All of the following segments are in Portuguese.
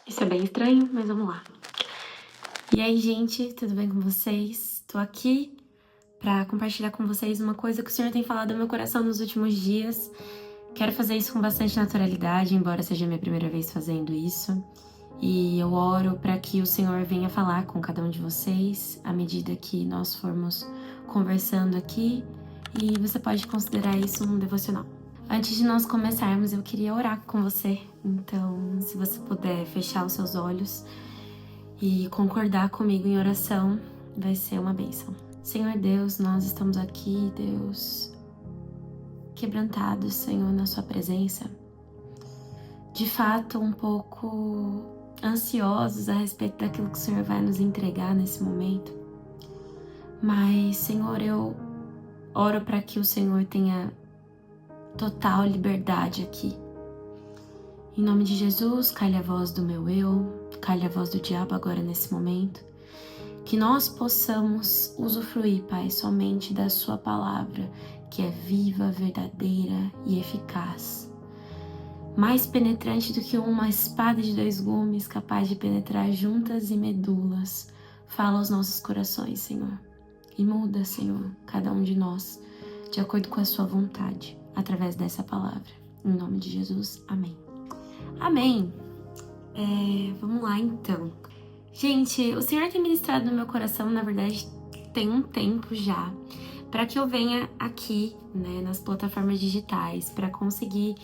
Isso é bem estranho, mas vamos lá. E aí, gente, tudo bem com vocês? Tô aqui pra compartilhar com vocês uma coisa que o Senhor tem falado no meu coração nos últimos dias. Quero fazer isso com bastante naturalidade, embora seja a minha primeira vez fazendo isso. E eu oro para que o Senhor venha falar com cada um de vocês à medida que nós formos conversando aqui. E você pode considerar isso um devocional. Antes de nós começarmos, eu queria orar com você. Então, se você puder fechar os seus olhos e concordar comigo em oração, vai ser uma bênção. Senhor Deus, nós estamos aqui, Deus, quebrantados, Senhor, na sua presença. De fato, um pouco ansiosos a respeito daquilo que o Senhor vai nos entregar nesse momento. Mas, Senhor, eu oro para que o Senhor tenha total liberdade aqui. Em nome de Jesus, calhe a voz do meu eu, calhe a voz do diabo agora nesse momento. Que nós possamos usufruir, Pai, somente da sua palavra, que é viva, verdadeira e eficaz. Mais penetrante do que uma espada de 2 gumes, capaz de penetrar juntas e medulas. Fala aos nossos corações, Senhor. E muda, Senhor, cada um de nós, de acordo com a sua vontade, através dessa palavra. Em nome de Jesus, amém. Amém. Vamos lá, então. Gente, o Senhor tem ministrado no meu coração, na verdade, tem um tempo já, para que eu venha aqui, né, nas plataformas digitais, para conseguir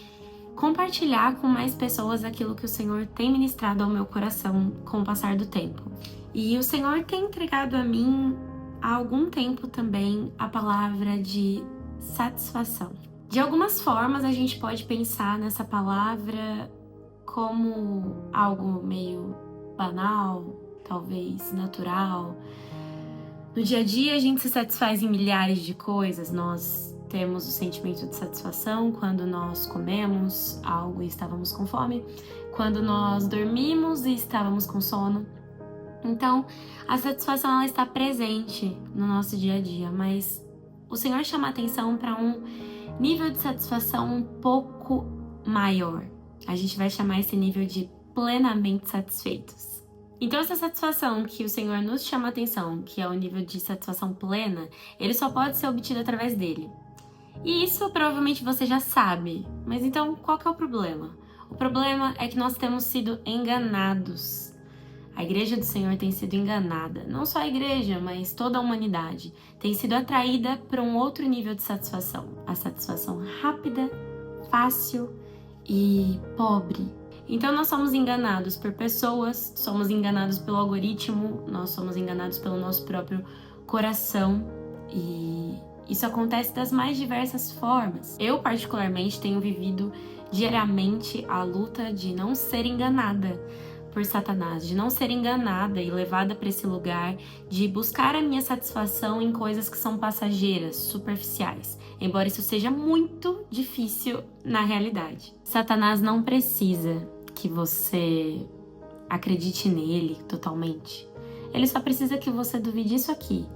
compartilhar com mais pessoas aquilo que o Senhor tem ministrado ao meu coração com o passar do tempo. E o Senhor tem entregado a mim há algum tempo também a palavra de satisfação. De algumas formas a gente pode pensar nessa palavra como algo meio banal, talvez natural. No dia a dia a gente se satisfaz em milhares de coisas. Nós temos o sentimento de satisfação quando nós comemos algo e estávamos com fome, quando nós dormimos e estávamos com sono. Então, a satisfação ela está presente no nosso dia a dia, mas o Senhor chama a atenção para um nível de satisfação um pouco maior. A gente vai chamar esse nível de plenamente satisfeitos. Então, essa satisfação que o Senhor nos chama a atenção, que é o nível de satisfação plena, ele só pode ser obtido através dele. E isso provavelmente você já sabe, mas então qual que é o problema? O problema é que nós temos sido enganados. A igreja do Senhor tem sido enganada. Não só a igreja, mas toda a humanidade tem sido atraída para um outro nível de satisfação. A satisfação rápida, fácil e pobre. Então nós somos enganados por pessoas, somos enganados pelo algoritmo, nós somos enganados pelo nosso próprio coração e isso acontece das mais diversas formas. Eu particularmente tenho vivido diariamente a luta de não ser enganada por Satanás, de não ser enganada e levada para esse lugar de buscar a minha satisfação em coisas que são passageiras, superficiais, embora isso seja muito difícil na realidade. Satanás não precisa que você acredite nele totalmente. Ele só precisa que você duvide isso aqui,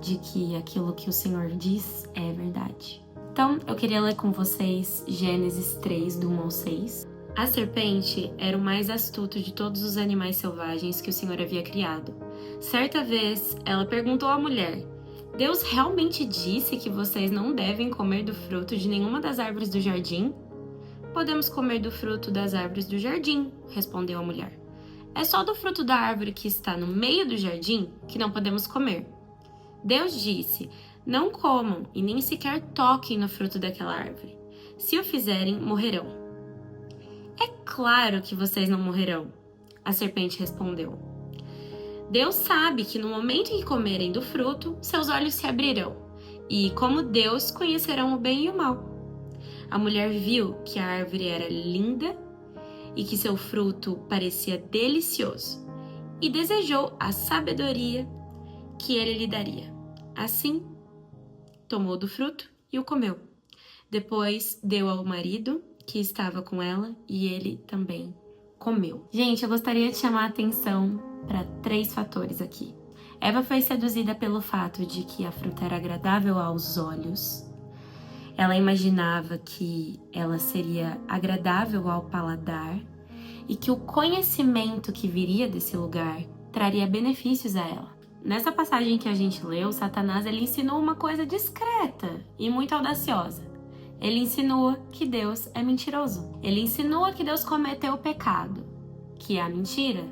de que aquilo que o Senhor diz é verdade. Então, eu queria ler com vocês Gênesis 3, do 1 ao 6. A serpente era o mais astuto de todos os animais selvagens que o Senhor havia criado. Certa vez, ela perguntou à mulher: Deus realmente disse que vocês não devem comer do fruto de nenhuma das árvores do jardim? Podemos comer do fruto das árvores do jardim, respondeu a mulher. É só do fruto da árvore que está no meio do jardim que não podemos comer. Deus disse: não comam e nem sequer toquem no fruto daquela árvore. Se o fizerem, morrerão. É claro que vocês não morrerão, a serpente respondeu. Deus sabe que no momento em que comerem do fruto, seus olhos se abrirão, e, como Deus, conhecerão o bem e o mal. A mulher viu que a árvore era linda e que seu fruto parecia delicioso, e desejou a sabedoria que ele lhe daria. Assim, tomou do fruto e o comeu. Depois deu ao marido que estava com ela e ele também comeu. Gente, eu gostaria de chamar a atenção para 3 fatores aqui. Eva foi seduzida pelo fato de que a fruta era agradável aos olhos. Ela imaginava que ela seria agradável ao paladar e que o conhecimento que viria desse lugar traria benefícios a ela. Nessa passagem que a gente leu, Satanás ele ensinou uma coisa discreta e muito audaciosa. Ele insinua que Deus é mentiroso. Ele insinua que Deus cometeu o pecado, que é a mentira.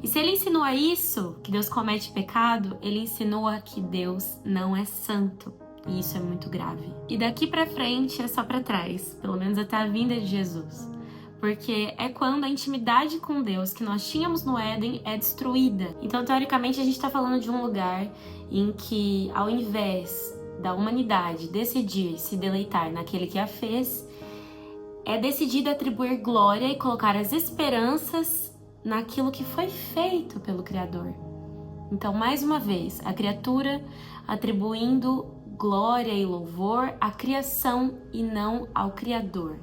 E se ele insinua isso, que Deus comete pecado, ele insinua que Deus não é santo. E isso é muito grave. E daqui pra frente é só pra trás, pelo menos até a vinda de Jesus. Porque é quando a intimidade com Deus que nós tínhamos no Éden é destruída. Então, teoricamente, a gente está falando de um lugar em que, ao invés da humanidade decidir se deleitar naquele que a fez, é decidido atribuir glória e colocar as esperanças naquilo que foi feito pelo Criador. Então, mais uma vez, a criatura atribuindo glória e louvor à criação e não ao Criador.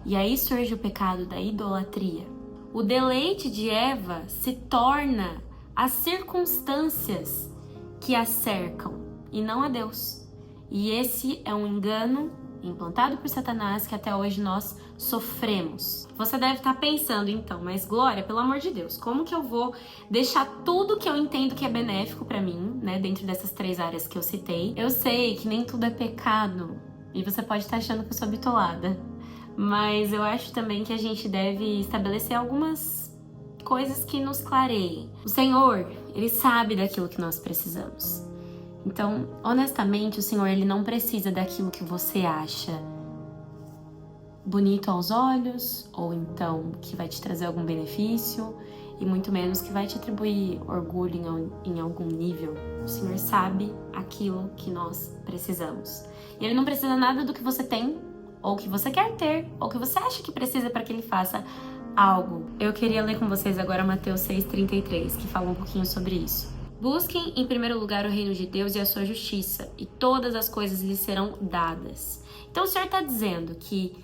E aí surge o pecado da idolatria. O deleite de Eva se torna as circunstâncias que a cercam e não a Deus. E esse é um engano implantado por Satanás que até hoje nós sofremos. Você deve estar pensando então, mas Glória, pelo amor de Deus, como que eu vou deixar tudo que eu entendo que é benéfico para mim, né, dentro dessas 3 áreas que eu citei? Eu sei que nem tudo é pecado e você pode estar achando que eu sou bitolada. Mas eu acho também que a gente deve estabelecer algumas coisas que nos clareiem. O Senhor, Ele sabe daquilo que nós precisamos. Então, honestamente, o Senhor, Ele não precisa daquilo que você acha bonito aos olhos, ou então que vai te trazer algum benefício, e muito menos que vai te atribuir orgulho em algum nível. O Senhor sabe aquilo que nós precisamos. E Ele não precisa nada do que você tem, ou que você quer ter, ou que você acha que precisa para que Ele faça algo. Eu queria ler com vocês agora Mateus 6,33, que fala um pouquinho sobre isso. Busquem em primeiro lugar o reino de Deus e a sua justiça, e todas as coisas lhes serão dadas. Então o Senhor está dizendo que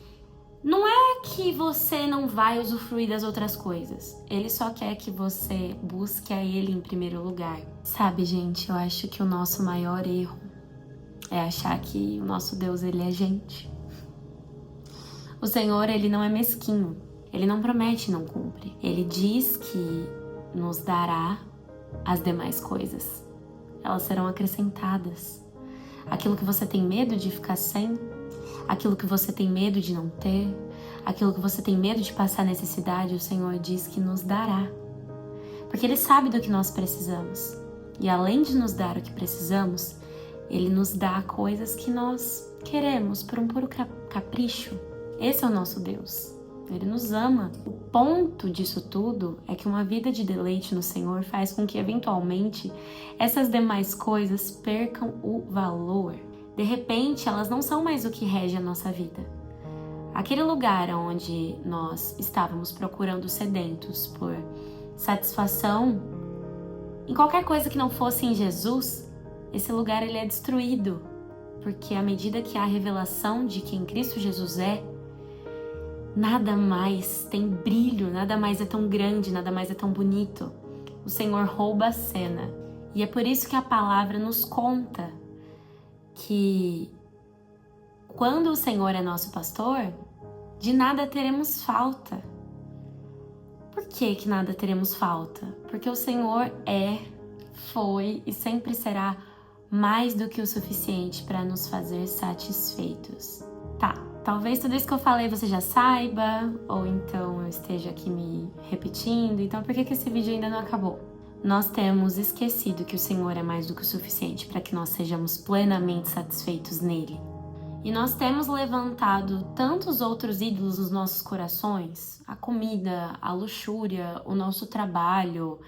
não é que você não vai usufruir das outras coisas. Ele só quer que você busque a Ele em primeiro lugar. Sabe, gente, eu acho que o nosso maior erro é achar que o nosso Deus, Ele é gente. O Senhor, Ele não é mesquinho. Ele não promete e não cumpre. Ele diz que nos dará as demais coisas. Elas serão acrescentadas. Aquilo que você tem medo de ficar sem, aquilo que você tem medo de não ter, aquilo que você tem medo de passar necessidade, o Senhor diz que nos dará. Porque Ele sabe do que nós precisamos. E além de nos dar o que precisamos, Ele nos dá coisas que nós queremos por um puro capricho. Esse é o nosso Deus. Ele nos ama. O ponto disso tudo é que uma vida de deleite no Senhor faz com que, eventualmente, essas demais coisas percam o valor. De repente, elas não são mais o que rege a nossa vida. Aquele lugar onde nós estávamos procurando sedentos por satisfação em qualquer coisa que não fosse em Jesus, esse lugar ele é destruído. Porque à medida que há a revelação de quem Cristo Jesus é, nada mais tem brilho, nada mais é tão grande, nada mais é tão bonito. O Senhor rouba a cena. E é por isso que a palavra nos conta que quando o Senhor é nosso pastor, de nada teremos falta. Por que nada teremos falta? Porque o Senhor foi e sempre será mais do que o suficiente para nos fazer satisfeitos. Tá. Talvez tudo isso que eu falei você já saiba, ou então eu esteja aqui me repetindo, então por que esse vídeo ainda não acabou? Nós temos esquecido que o Senhor é mais do que o suficiente para que nós sejamos plenamente satisfeitos nele. E nós temos levantado tantos outros ídolos nos nossos corações, a comida, a luxúria, o nosso trabalho,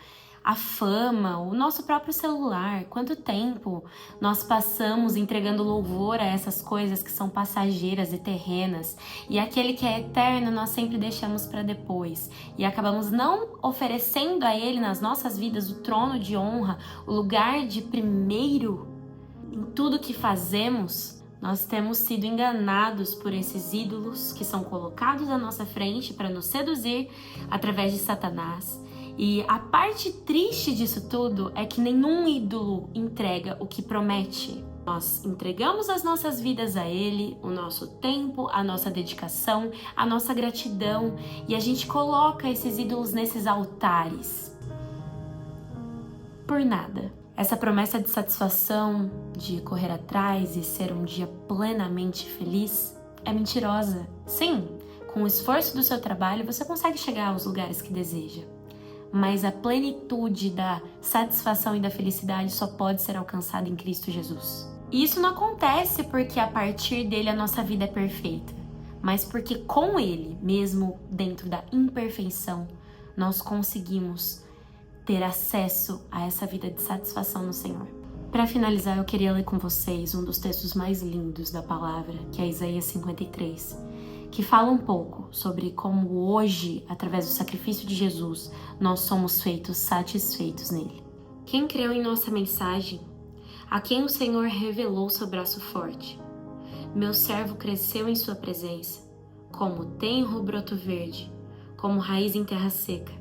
a fama, o nosso próprio celular. Quanto tempo nós passamos entregando louvor a essas coisas que são passageiras e terrenas, e aquele que é eterno nós sempre deixamos para depois, e acabamos não oferecendo a Ele nas nossas vidas o trono de honra, o lugar de primeiro em tudo que fazemos. Nós temos sido enganados por esses ídolos que são colocados à nossa frente para nos seduzir através de Satanás. E a parte triste disso tudo é que nenhum ídolo entrega o que promete. Nós entregamos as nossas vidas a Ele, o nosso tempo, a nossa dedicação, a nossa gratidão, e a gente coloca esses ídolos nesses altares. Por nada. Essa promessa de satisfação, de correr atrás e ser um dia plenamente feliz, é mentirosa. Sim, com o esforço do seu trabalho você consegue chegar aos lugares que deseja. Mas a plenitude da satisfação e da felicidade só pode ser alcançada em Cristo Jesus. E isso não acontece porque a partir dele a nossa vida é perfeita, mas porque com ele, mesmo dentro da imperfeição, nós conseguimos ter acesso a essa vida de satisfação no Senhor. Para finalizar, eu queria ler com vocês um dos textos mais lindos da palavra, que é Isaías 53, que fala um pouco sobre como hoje, através do sacrifício de Jesus, nós somos feitos satisfeitos nele. Quem creu em nossa mensagem, a quem o Senhor revelou seu braço forte. Meu servo cresceu em sua presença, como tenro broto verde, como raiz em terra seca.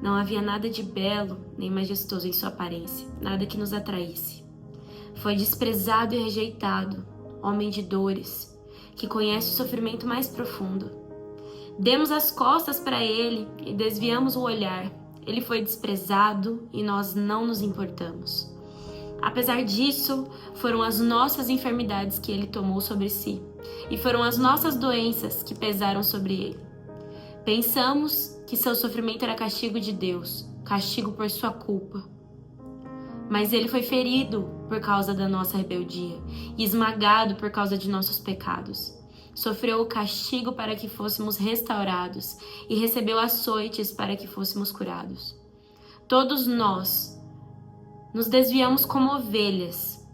Não havia nada de belo nem majestoso em sua aparência, nada que nos atraísse. Foi desprezado e rejeitado, homem de dores, que conhece o sofrimento mais profundo. Demos as costas para ele e desviamos o olhar. Ele foi desprezado e nós não nos importamos. Apesar disso, foram as nossas enfermidades que ele tomou sobre si, e foram as nossas doenças que pesaram sobre ele. Pensamos que seu sofrimento era castigo de Deus, castigo por sua culpa. Mas ele foi ferido por causa da nossa rebeldia e esmagado por causa de nossos pecados. Sofreu o castigo para que fôssemos restaurados e recebeu açoites para que fôssemos curados. Todos nós nos desviamos como ovelhas,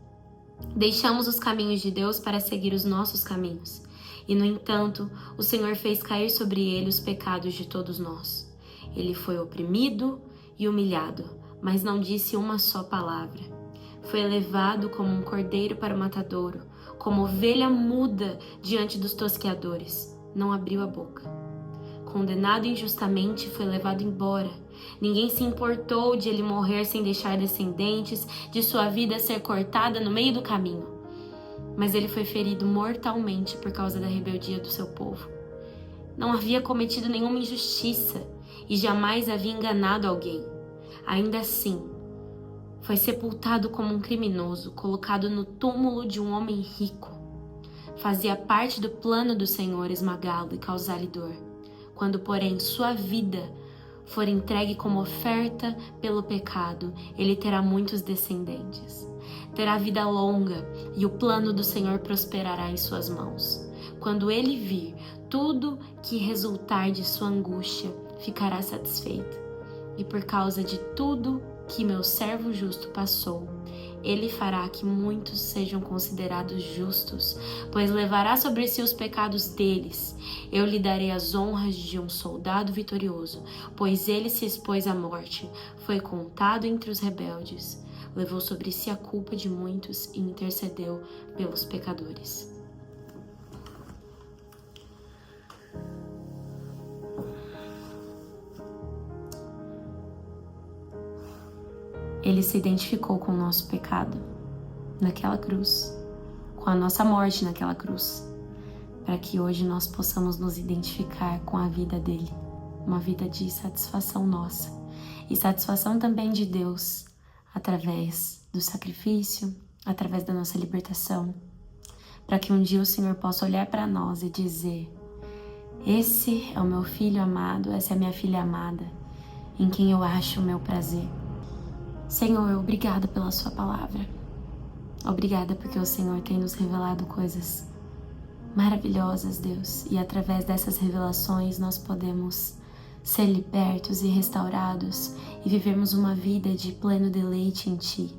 deixamos os caminhos de Deus para seguir os nossos caminhos. E, no entanto, o Senhor fez cair sobre ele os pecados de todos nós. Ele foi oprimido e humilhado, mas não disse uma só palavra. Foi levado como um cordeiro para o matadouro, como ovelha muda diante dos tosqueadores. Não abriu a boca. Condenado injustamente, foi levado embora. Ninguém se importou de ele morrer sem deixar descendentes, de sua vida ser cortada no meio do caminho. Mas ele foi ferido mortalmente por causa da rebeldia do seu povo. Não havia cometido nenhuma injustiça e jamais havia enganado alguém. Ainda assim, foi sepultado como um criminoso, colocado no túmulo de um homem rico. Fazia parte do plano do Senhor esmagá-lo e causar-lhe dor. Quando, porém, sua vida for entregue como oferta pelo pecado, ele terá muitos descendentes. Terá vida longa e o plano do Senhor prosperará em suas mãos. Quando ele vir tudo que resultar de sua angústia, ficará satisfeito. E por causa de tudo que meu servo justo passou, ele fará que muitos sejam considerados justos, pois levará sobre si os pecados deles. Eu lhe darei as honras de um soldado vitorioso, pois ele se expôs à morte, foi contado entre os rebeldes, levou sobre si a culpa de muitos e intercedeu pelos pecadores. Ele se identificou com o nosso pecado naquela cruz, com a nossa morte naquela cruz, para que hoje nós possamos nos identificar com a vida dele, uma vida de satisfação nossa e satisfação também de Deus, através do sacrifício, através da nossa libertação, para que um dia o Senhor possa olhar para nós e dizer: esse é o meu filho amado, essa é a minha filha amada, em quem eu acho o meu prazer. Senhor, obrigada pela sua palavra. Obrigada porque o Senhor tem nos revelado coisas maravilhosas, Deus. E através dessas revelações nós podemos ser libertos e restaurados e vivermos uma vida de pleno deleite em Ti.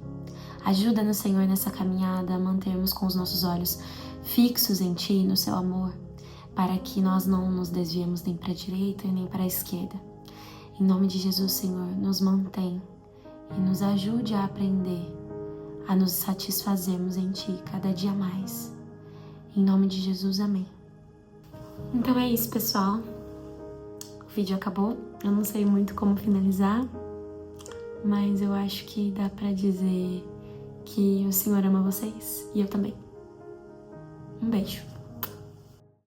Ajuda-nos, Senhor, nessa caminhada a mantermos com os nossos olhos fixos em Ti e no Seu amor, para que nós não nos desviemos nem para a direita nem para a esquerda. Em nome de Jesus, Senhor, nos mantém e nos ajude a aprender a nos satisfazermos em Ti cada dia mais. Em nome de Jesus, amém. Então é isso, pessoal. O vídeo acabou. Eu não sei muito como finalizar, mas eu acho que dá pra dizer que o Senhor ama vocês e eu também. Um beijo.